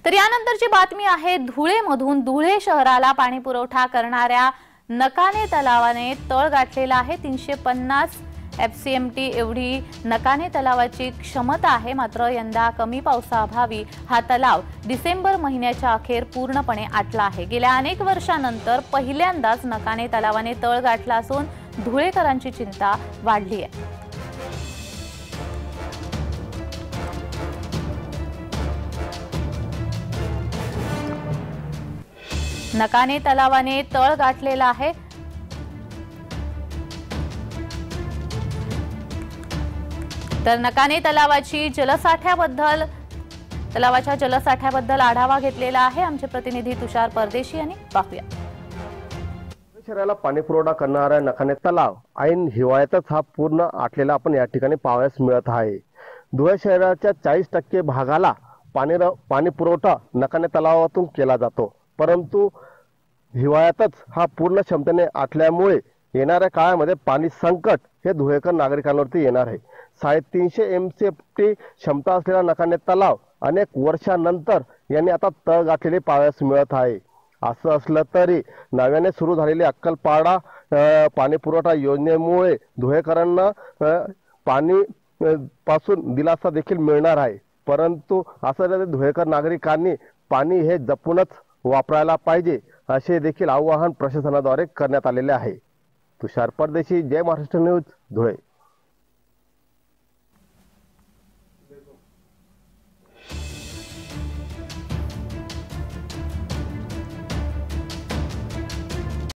तर यानंतरची बातमी आहे धुळेमधून धुळे शहराला पाणी पुरवठा करणाऱ्या नकाने तलावाने तळ गाठलेला आहे। 350 FCMT एवढी नकाने तलावाची क्षमता आहे। मात्र यंदा कमी पावसाअभावी हा तलाव डिसेंबर महिन्याच्या अखेर पूर्णपणे आटला आहे। गेल्या अनेक वर्षांनंतर पहिल्यांदाच नकाने तलावाने तळ गाठला असून धुळेकरांची चिंता वाढली आहे। नकाने तलावाने तळ गाठलेला आहे। तर नकाने तलावाच्या जलसाठ्याबद्दल आढावा घेतलेला आहे आमचे प्रतिनिधी तुषार परदेशी यांनी। पाहूया। शहराला पाणी पुरवठा करणारा नकाने तलाव ऐन हिवाळ्यातच हा पूर्ण आटलेला आपण या ठिकाणी पाहावयास मिळत आहे। धुळे शहराच्या 40% भागाला पाणी पुरवठा नकाने तलावातून केला जातो, परंतु हिवाळ्यातच हा पूर्ण क्षमतेने आटल्यामुळे येणाऱ्या काळामध्ये पाणी संकट हे धुळेकर नागरिकांवरती येणार आहे। 350 MCFT क्षमता असलेला नकाने तलाव अनेक वर्षांनंतर यांनी आता तळ गाठलेले पाहावयास मिळत आहे। असं असलं तरी नव्याने सुरू झालेली अक्कलपाडा पाणी पुरवठा योजनेमुळे धुळेकरांना पाणी पासून दिलासा देखील मिळणार आहे, परंतु असं धुळेकर नागरिकांनी पाणी हे जपूनच वापरायला पाहिजे असे देखील आवाहन प्रशासनाद्वारे करण्यात आलेले आहे। तुषार परदेशी, जय महाराष्ट्र न्यूज, धुळे।